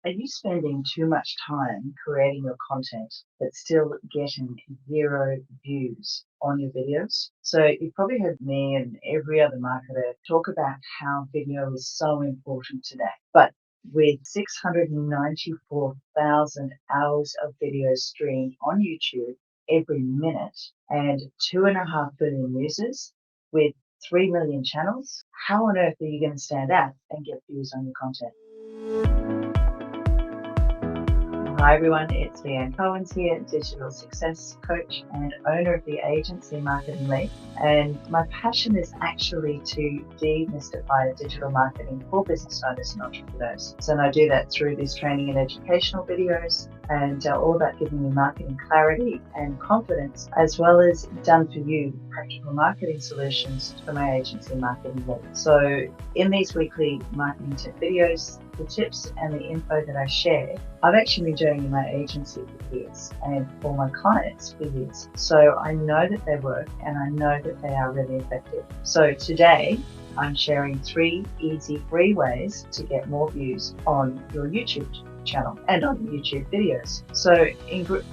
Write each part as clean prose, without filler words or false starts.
Are you spending too much time creating your content but still getting 0 views on your videos? So you've probably heard me and every other marketer talk about how video is so important today. But with 694,000 hours of video streamed on YouTube every minute and 2.5 billion users with 3 million channels, how on earth are you going to stand out and get views on your content? Hi everyone, it's Leanne Cohen's here, digital success coach and owner of the agency Marketing Lead. And my passion is actually to demystify digital marketing for business owners and entrepreneurs. So I do that through these training and educational videos and all about giving you marketing clarity and confidence, as well as done for you practical marketing solutions for my agency Marketing Lead. So in these weekly marketing tip videos, the tips and the info that I share, I've actually been doing in my agency for years and for my clients for years. So I know that they work and I know that they are really effective. So today I'm sharing 3 easy free ways to get more views on your YouTube channel and on YouTube videos. So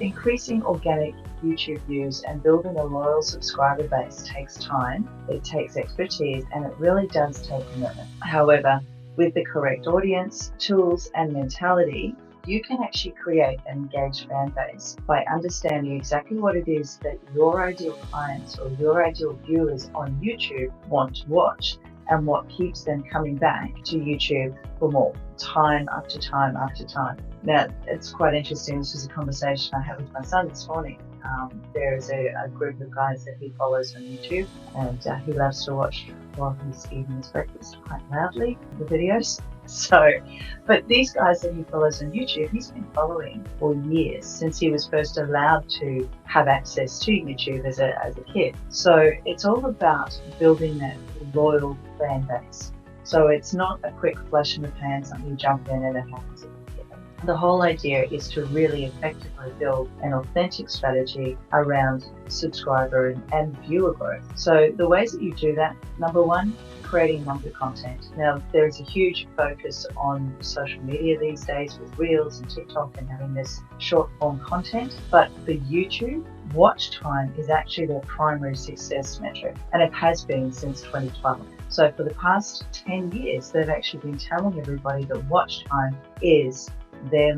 increasing organic YouTube views and building a loyal subscriber base takes time, it takes expertise, and it really does take commitment. However, with the correct audience, tools, and mentality, you can actually create an engaged fan base by understanding exactly what it is that your ideal clients or your ideal viewers on YouTube want to watch and what keeps them coming back to YouTube for more, time after time after time. Now, it's quite interesting. This was a conversation I had with my son this morning. There is a group of guys that he follows on YouTube, and he loves to watch while he's eating his breakfast quite loudly, the videos. But these guys that he follows on YouTube, he's been following for years, since he was first allowed to have access to YouTube as a kid. So it's all about building that loyal fan base. So it's not a quick flash in the pan, something you jump in and it happens. The whole idea is to really effectively build an authentic strategy around subscriber and viewer growth. So the ways that you do that, number one, creating longer content. Now, there's a huge focus on social media these days with Reels and TikTok and having this short form content, but for YouTube, watch time is actually their primary success metric, and it has been since 2012. So for the past 10 years, they've actually been telling everybody that watch time is their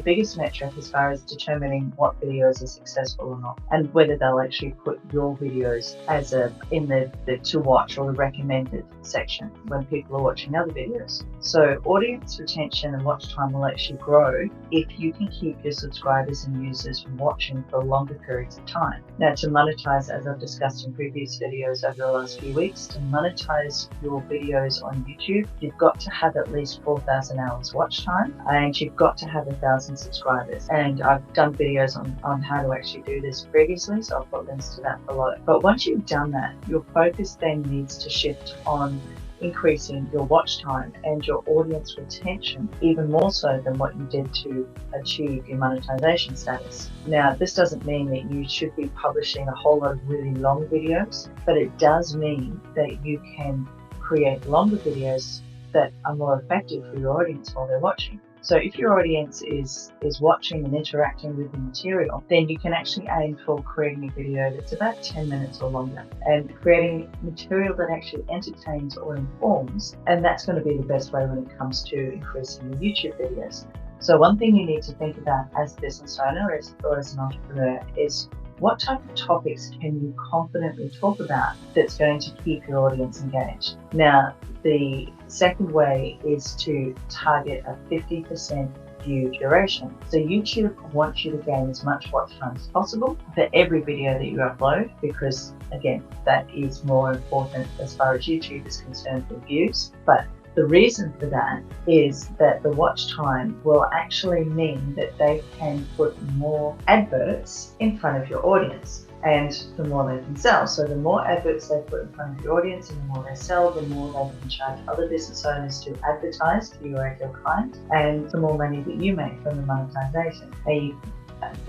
biggest metric as far as determining what videos are successful or not, and whether they'll actually put your videos as in the to watch or the recommended section when people are watching other videos. So audience retention and watch time will actually grow if you can keep your subscribers and users watching for longer periods of time. Now, to monetize, as I've discussed in previous videos over the last few weeks, to monetize your videos on YouTube, you've got to have at least 4,000 hours watch time, and you've got to have 1,000 subscribers. And I've done videos on how to actually do this previously, so I'll put links to that below. But once you've done that, your focus then needs to shift on increasing your watch time and your audience retention, even more so than what you did to achieve your monetization status. Now, this doesn't mean that you should be publishing a whole lot of really long videos, but it does mean that you can create longer videos that are more effective for your audience while they're watching. So if your audience is watching and interacting with the material, then you can actually aim for creating a video that's about 10 minutes or longer and creating material that actually entertains or informs. And that's going to be the best way when it comes to increasing your YouTube videos. So one thing you need to think about as a business owner or as an entrepreneur is, what type of topics can you confidently talk about that's going to keep your audience engaged? Now, the second way is to target a 50% view duration. So YouTube wants you to gain as much watch time as possible for every video that you upload, because again, that is more important as far as YouTube is concerned than views. But the reason for that is that the watch time will actually mean that they can put more adverts in front of your audience, and the more they can sell. So the more adverts they put in front of your audience and the more they sell, the more they can charge other business owners to advertise to your ideal client, and the more money that you make from the monetization.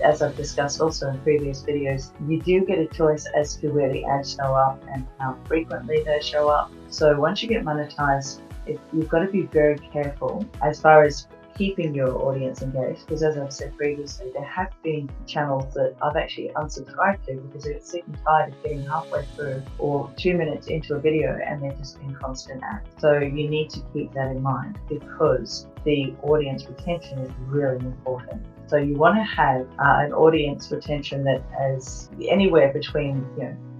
As I've discussed also in previous videos, you do get a choice as to where the ads show up and how frequently they show up. So once you get monetized, you've got to be very careful as far as keeping your audience engaged, because as I've said previously, there have been channels that I've actually unsubscribed to because I get sick and tired of getting halfway through or 2 minutes into a video and they're just in constant ads. So you need to keep that in mind, because the audience retention is really important. So you want to have an audience retention that has anywhere between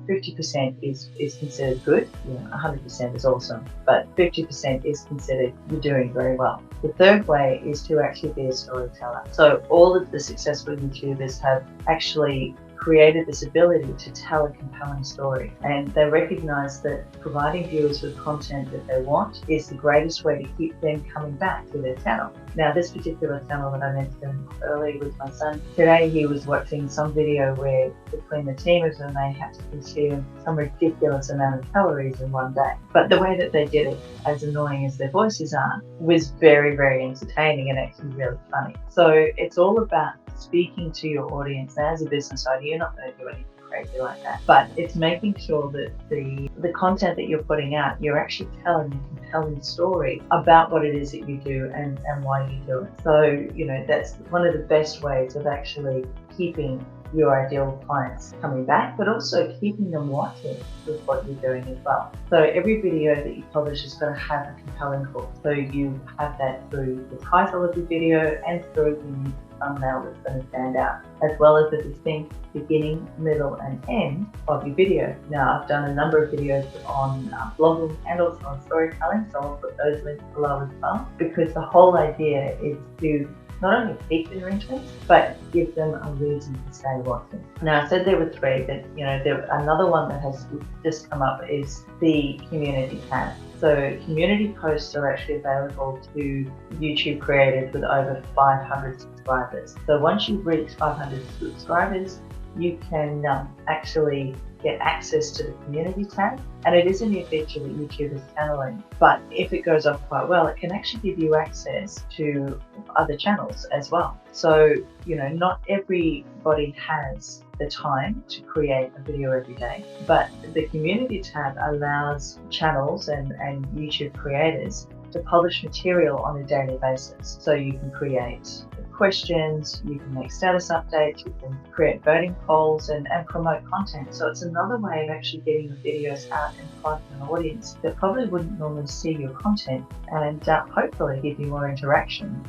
50% is considered good, 100% is awesome, but 50% is considered you're doing very well. The third way is to actually be a storyteller. So all of the successful YouTubers have actually created this ability to tell a compelling story, and they recognize that providing viewers with content that they want is the greatest way to keep them coming back to their channel. Now, this particular channel that I mentioned earlier with my son, today he was watching some video where between the team of them they had to consume some ridiculous amount of calories in one day. But the way that they did it, as annoying as their voices are, was very, very entertaining and actually really funny. So it's all about speaking to your audience. Now, as a business owner, you're not going to do anything crazy like that, but it's making sure that the content that you're putting out, you're actually telling a compelling story about what it is that you do and why you do it. So that's one of the best ways of actually keeping your ideal clients coming back, but also keeping them watching with what you're doing as well. So every video that you publish is going to have a compelling hook. So you have that through the title of the video and through the thumbnail that's going to stand out, as well as the distinct beginning, middle and end of your video. Now, I've done a number of videos on blogging and also on storytelling, so I'll put those links below as well, because the whole idea is to not only pique their interest, but give them a reason to stay watching. Now, I said there were three, but another one that has just come up is the community tab. So community posts are actually available to YouTube creators with over 500 subscribers. So once you reach 500 subscribers, you can actually get access to the community tab, and it is a new feature that YouTube is channeling. But if it goes off quite well, it can actually give you access to other channels as well. So not everybody has the time to create a video every day, but the community tab allows channels and YouTube creators to publish material on a daily basis. So you can create questions, you can make status updates, you can create voting polls and promote content. So it's another way of actually getting your videos out in front of an audience that probably wouldn't normally see your content, and hopefully give you more interaction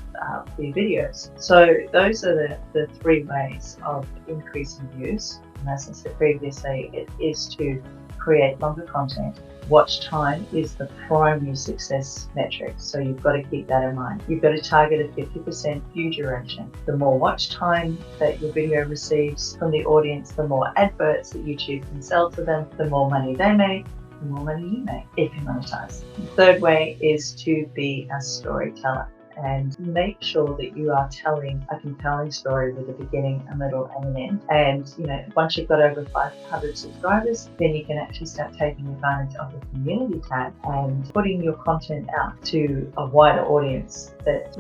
for your videos. So those are the three ways of increasing views. And as I said previously, it is to create longer content. Watch time is the primary success metric, so you've got to keep that in mind. You've got to target a 50% view duration. The more watch time that your video receives from the audience, the more adverts that YouTube can sell to them, the more money they make, the more money you make if you monetize. The third way is to be a storyteller, and make sure that you are telling a compelling story with a beginning, a middle and an end. And once you've got over 500 subscribers, then you can actually start taking advantage of the community tab and putting your content out to a wider audience that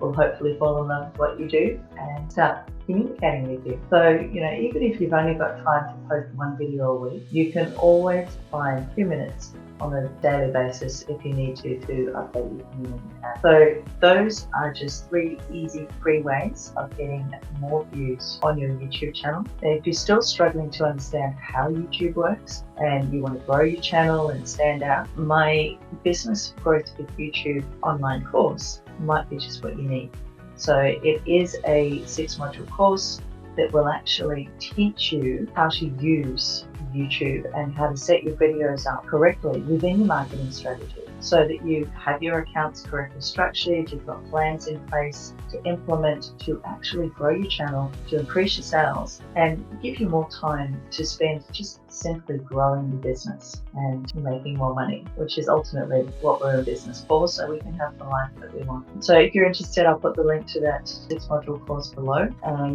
will hopefully fall in love with what you do and start communicating with you. So even if you've only got time to post one video a week, you can always find 2 minutes on a daily basis if you need to update your community tab. So those are just 3 easy free ways of getting more views on your YouTube channel. And if you're still struggling to understand how YouTube works and you want to grow your channel and stand out, my Business Growth with YouTube online course might be just what you need. So it is a 6-module course that will actually teach you how to use YouTube and how to set your videos up correctly within your marketing strategy, so that you have your accounts correctly structured, you've got plans in place to implement to actually grow your channel, to increase your sales and give you more time to spend just simply growing your business and making more money, which is ultimately what we're in business for, so we can have the life that we want. So if you're interested, I'll put the link to that 6-module course below.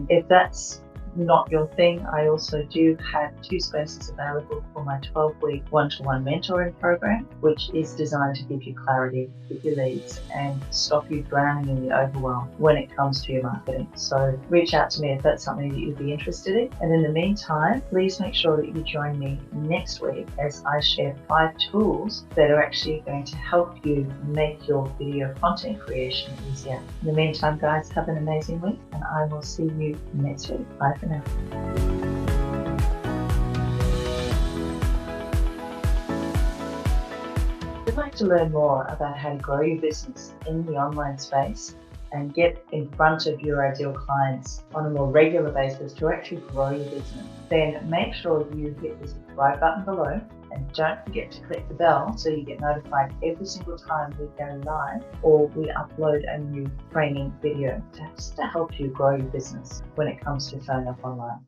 If that's not your thing, I also do have 2 spaces available for my 12-week one-to-one mentoring program, which is designed to give you clarity with your leads and stop you drowning in the overwhelm when it comes to your marketing. So reach out to me if that's something that you'd be interested in. And in the meantime, please make sure that you join me next week as I share 5 tools that are actually going to help you make your video content creation easier. In the meantime, guys, have an amazing week, and I will see you next week. Bye for now. If you'd like to learn more about how to grow your business in the online space and get in front of your ideal clients on a more regular basis to actually grow your business, then make sure you hit the subscribe button below, and don't forget to click the bell so you get notified every single time we go live or we upload a new training video just to help you grow your business when it comes to showing up online.